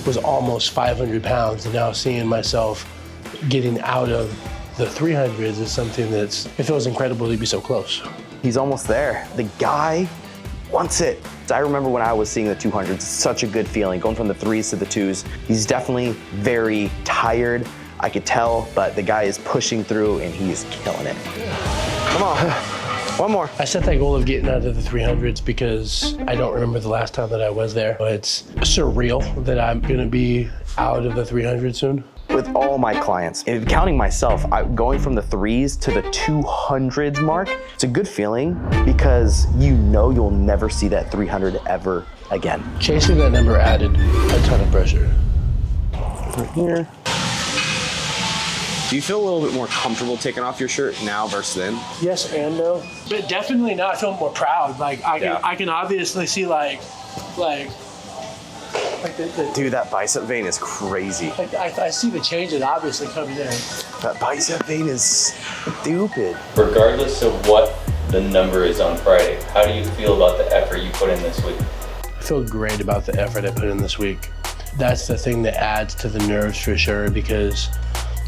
was almost 500 pounds, and now seeing myself getting out of the 300s is something it feels incredible to be so close. He's almost there. The guy wants it. I remember when I was seeing the 200s, it's such a good feeling, going from the 3s to the 2s. He's definitely very tired, I could tell, but the guy is pushing through and he is killing it. Come on, one more. I set that goal of getting out of the 300s because I don't remember the last time that I was there. It's surreal that I'm gonna be out of the 300 soon. With all my clients, and counting myself, going from the 3s to the 200s mark, it's a good feeling because you know you'll never see that 300 ever again. Chasing that number added a ton of pressure. Right here. Do you feel a little bit more comfortable taking off your shirt now versus then? Yes and no, but definitely now I feel more proud. Like I can obviously see like Dude, that bicep vein is crazy. I see the changes obviously coming in. That bicep vein is stupid. Regardless of what the number is on Friday, how do you feel about the effort you put in this week? I feel great about the effort I put in this week. That's the thing that adds to the nerves for sure, because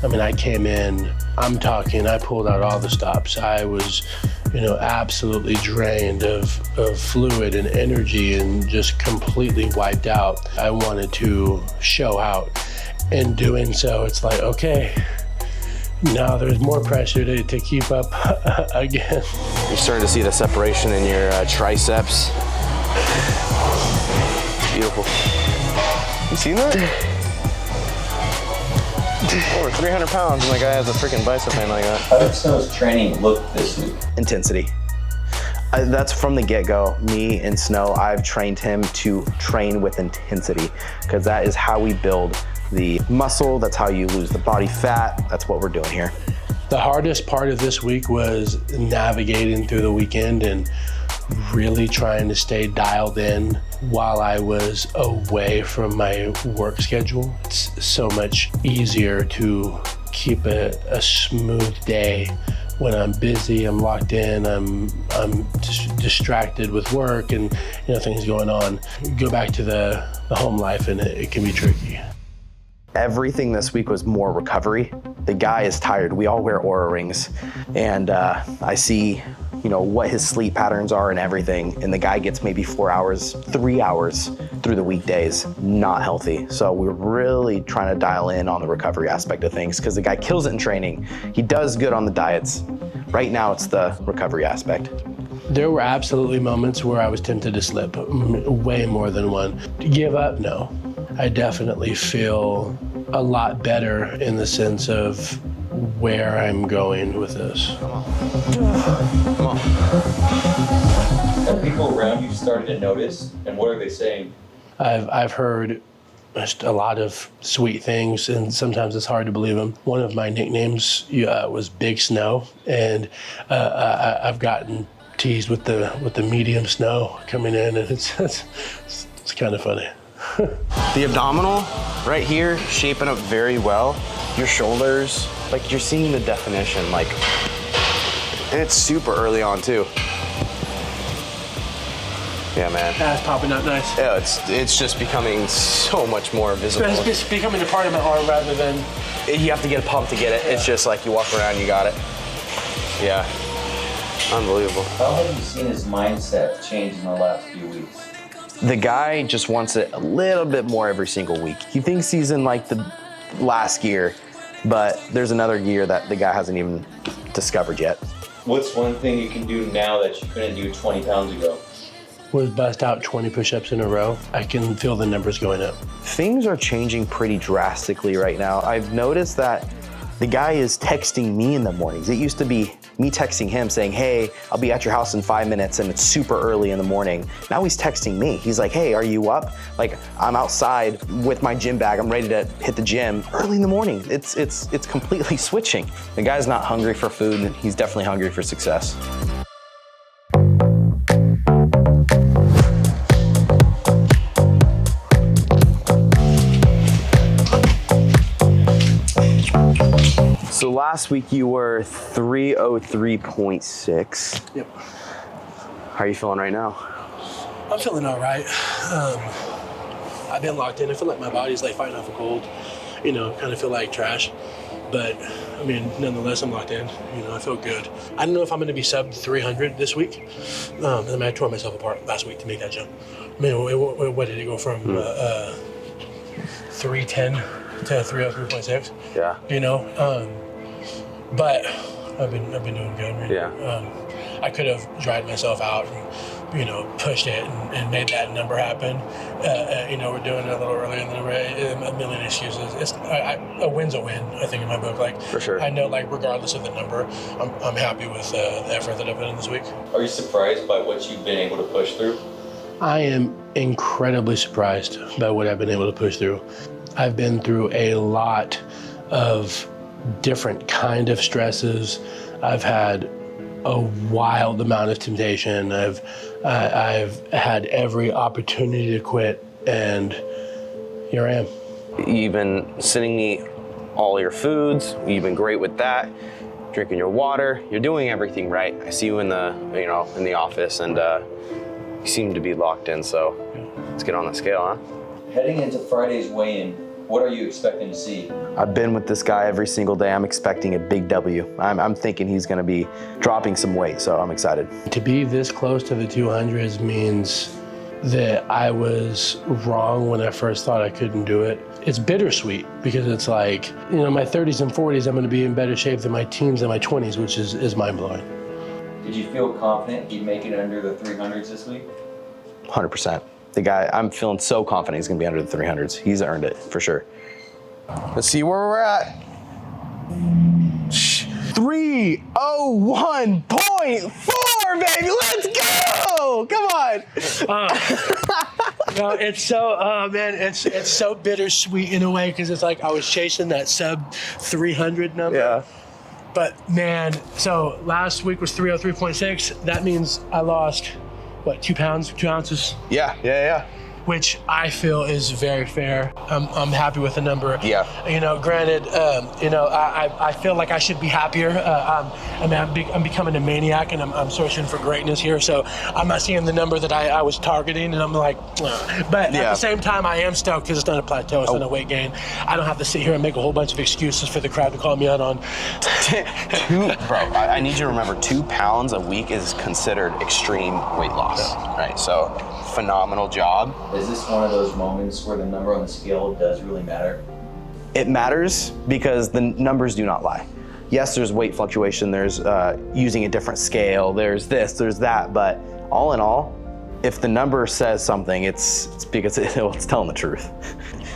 I mean, I came in, I pulled out all the stops. I was, absolutely drained of fluid and energy and just completely wiped out. I wanted to show out. In doing so, it's like, okay, now there's more pressure to keep up again. You're starting to see the separation in your triceps. Beautiful. You seen that? Over 300 pounds and the guy has a freaking bicep vein like that. How did Snow's training look this week? Intensity. That's from the get-go. Me and Snow, I've trained him to train with intensity because that is how we build the muscle. That's how you lose the body fat. That's what we're doing here. The hardest part of this week was navigating through the weekend and really trying to stay dialed in while I was away from my work schedule. It's so much easier to keep a smooth day when I'm busy, I'm locked in, I'm distracted with work and things going on. Go back to the home life and it can be tricky. Everything this week was more recovery. The guy is tired. We all wear Oura rings and I see what his sleep patterns are and everything. And the guy gets maybe 4 hours, 3 hours through the weekdays, not healthy. So we're really trying to dial in on the recovery aspect of things because the guy kills it in training. He does good on the diets. Right now it's the recovery aspect. There were absolutely moments where I was tempted to slip, way more than one. To give up, no. I definitely feel a lot better in the sense of where I'm going with this. Come on. Come on. Have people around you started to notice, and what are they saying? I've heard just a lot of sweet things, and sometimes it's hard to believe them. One of my nicknames was Big Snow, and I've gotten teased with the medium snow coming in, and it's kind of funny. The abdominal right here shaping up very well. Your shoulders, like you're seeing the definition, and it's super early on too. Yeah, man. That's popping out nice. Yeah, it's just becoming so much more visible. It's becoming a part of my arm rather than... You have to get a pump to get it. Yeah. It's just like you walk around, you got it. Yeah, unbelievable. How have you seen his mindset change in the last few weeks? The guy just wants it a little bit more every single week. He thinks he's in the last gear, but there's another gear that the guy hasn't even discovered yet. What's one thing you can do now that you couldn't do 20 pounds ago? Was bust out 20 push-ups in a row. I can feel the numbers going up. Things are changing pretty drastically right now. I've noticed that the guy is texting me in the mornings. It used to be me texting him saying, hey, I'll be at your house in 5 minutes and it's super early in the morning. Now he's texting me. He's like, hey, are you up? I'm outside with my gym bag. I'm ready to hit the gym early in the morning. It's completely switching. The guy's not hungry for food and he's definitely hungry for success. So last week you were 303.6. Yep. How are you feeling right now? I'm feeling all right. I've been locked in. I feel like my body's like fighting off a cold, you know, kind of feel like trash. But I mean, nonetheless, I'm locked in. You know, I feel good. I don't know if I'm going to be sub 300 this week. I mean, I tore myself apart last week to make that jump. I mean, what did it go from 310 to 303.6? Yeah. You know, but I've been doing good. Right? Yeah. I could have dried myself out and, you know, pushed it and made that number happen. You know, we're doing it a little earlier than a million excuses. A win's a win, I think, in my book. Like, for sure. I know, like, regardless of the number, I'm happy with the effort that I've put in this week. Are you surprised by what you've been able to push through? I am incredibly surprised by what I've been able to push through. I've been through a lot of different kind of stresses. I've had a wild amount of temptation. I've had every opportunity to quit, and here I am. You've been sending me all your foods. You've been great with that. Drinking your water. You're doing everything right. I see you in the, you know, in the office, and you seem to be locked in. So let's get on the scale, huh? Heading into Friday's weigh-in, what are you expecting to see? I've been with this guy every single day. I'm expecting a big W. I'm thinking he's gonna be dropping some weight, so I'm excited. To be this close to the 200s means that I was wrong when I first thought I couldn't do it. It's bittersweet because it's like, you know, my 30s and 40s, I'm gonna be in better shape than my teens and my 20s, which is mind-blowing. Did you feel confident you'd make it under the 300s this week? 100%. The guy, I'm feeling so confident he's gonna be under the 300s. He's earned it, for sure. Let's see where we're at. 301.4, baby, let's go! Come on! No, it's so, man, it's so bittersweet in a way because it's like I was chasing that sub 300 number. Yeah. But man, so last week was 303.6. That means I lost, what, 2 pounds, 2 ounces? Yeah. Which I feel is very fair. I'm happy with the number. Yeah. You know, granted, you know, I feel like I should be happier. I'm becoming a maniac, and I'm searching for greatness here. So I'm not seeing the number that I was targeting, and I'm like, ugh. But at the same time, I am stoked because it's not a plateau, it's not a weight gain. I don't have to sit here and make a whole bunch of excuses for the crowd to call me out on. Bro, I need you to remember 2 pounds a week is considered extreme weight loss, right? So phenomenal job. Is this one of those moments where the number on the scale does really matter? It matters because the numbers do not lie. Yes, there's weight fluctuation, there's using a different scale, there's this, there's that, but all in all, if the number says something, it's because it's telling the truth.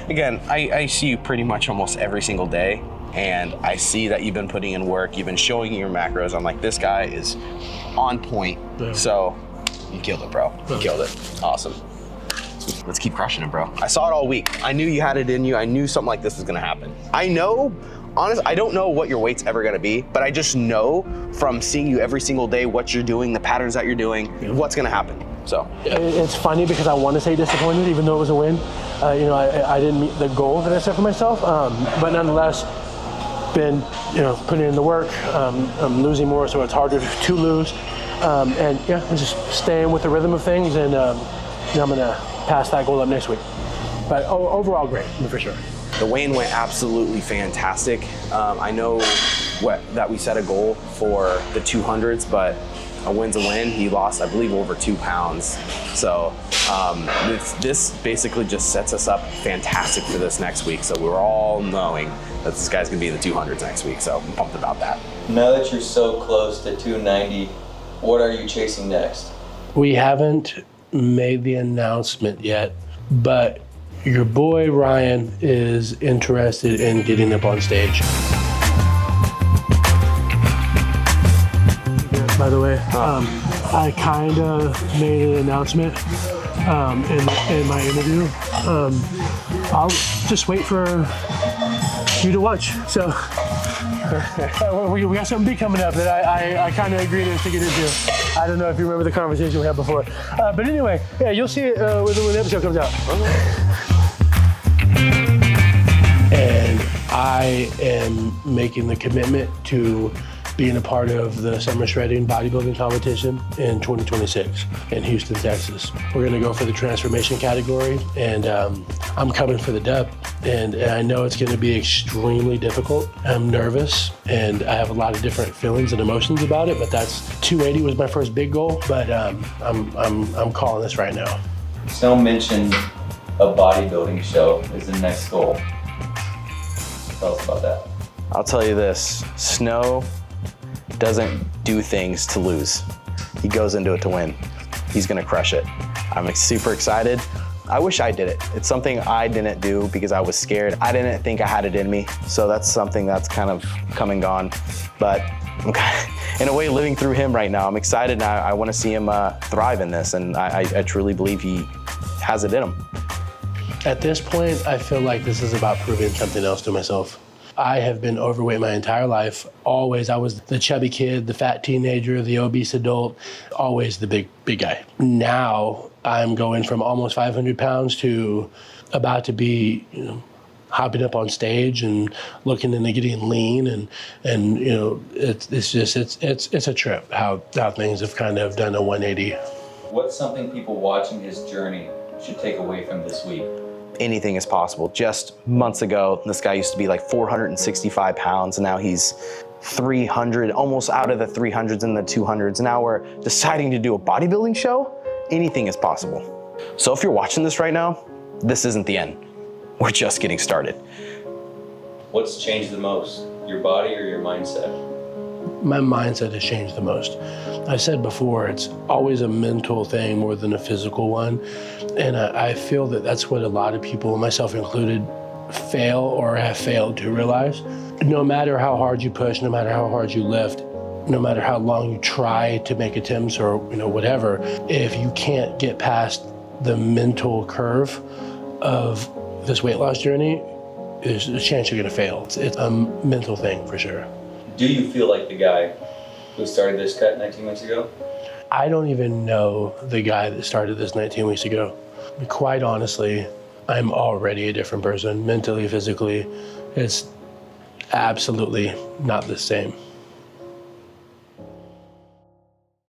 Again, I see you pretty much almost every single day, and I see that you've been putting in work, you've been showing your macros. I'm like, this guy is on point. Yeah. So you killed it, bro. You killed it. Awesome. Let's keep crushing it, bro. I saw it all week. I knew you had it in you. I knew something like this was gonna happen. I know, honestly, I don't know what your weight's ever gonna be, but I just know from seeing you every single day, what you're doing, the patterns that you're doing, what's gonna happen. So. It's funny because I want to say disappointed, even though it was a win. You know, I didn't meet the goal that I set for myself, but nonetheless, been, you know, putting in the work. I'm losing more, so it's harder to lose. And yeah, I'm just staying with the rhythm of things, and you know, I'm gonna pass that goal up next week. But overall, great, for sure. The weigh-in went absolutely fantastic. I know that we set a goal for the 200s, but a win's a win. He lost, I believe, over 2 pounds. So this basically just sets us up fantastic for this next week. So we're all knowing that this guy's gonna be in the 200s next week. So I'm pumped about that. Now that you're so close to 290, what are you chasing next? We haven't made the announcement yet, but your boy Ryan is interested in getting up on stage. By the way, I kind of made an announcement in my interview. I'll just wait for you to watch. So we got something big coming up that I kind of agreed to get into. I don't know if you remember the conversation we had before. But anyway, yeah, you'll see it when the episode comes out. And I am making the commitment to being a part of the summer shredding bodybuilding competition in 2026 in Houston, Texas. We're gonna go for the transformation category, and I'm coming for the dub. And I know it's gonna be extremely difficult. I'm nervous, and I have a lot of different feelings and emotions about it, but 280 was my first big goal, but I'm calling this right now. Snow mentioned a bodybuilding show is the next goal. Tell us about that. I'll tell you this, Snow doesn't do things to lose. He goes into it to win. He's gonna crush it. I'm super excited. I wish I did it. It's something I didn't do because I was scared. I didn't think I had it in me. So that's something that's kind of come and gone. But I'm kind of, in a way, living through him right now. I'm excited and I wanna see him thrive in this, and I truly believe he has it in him. At this point, I feel like this is about proving something else to myself. I have been overweight my entire life. Always, I was the chubby kid, the fat teenager, the obese adult, always the big guy. Now, I'm going from almost 500 pounds to about to be, hopping up on stage and looking into getting lean, and it's a trip how things have kind of done a 180. What's something people watching his journey should take away from this week? Anything is possible. Just months ago, this guy used to be like 465 pounds, and now he's 300, almost out of the 300s and the 200s. And now we're deciding to do a bodybuilding show. Anything is possible. So if you're watching this right now, this isn't the end. We're just getting started. What's changed the most, your body or your mindset? My mindset has changed the most. I said before, it's always a mental thing more than a physical one. And I feel that that's what a lot of people, myself included, fail or have failed to realize. No matter how hard you push, no matter how hard you lift, no matter how long you try to make attempts or whatever, if you can't get past the mental curve of this weight loss journey, there's a chance you're gonna fail. It's a mental thing for sure. Do you feel like the guy who started this cut 19 weeks ago? I don't even know the guy that started this 19 weeks ago. Quite honestly, I'm already a different person, mentally, physically. It's absolutely not the same.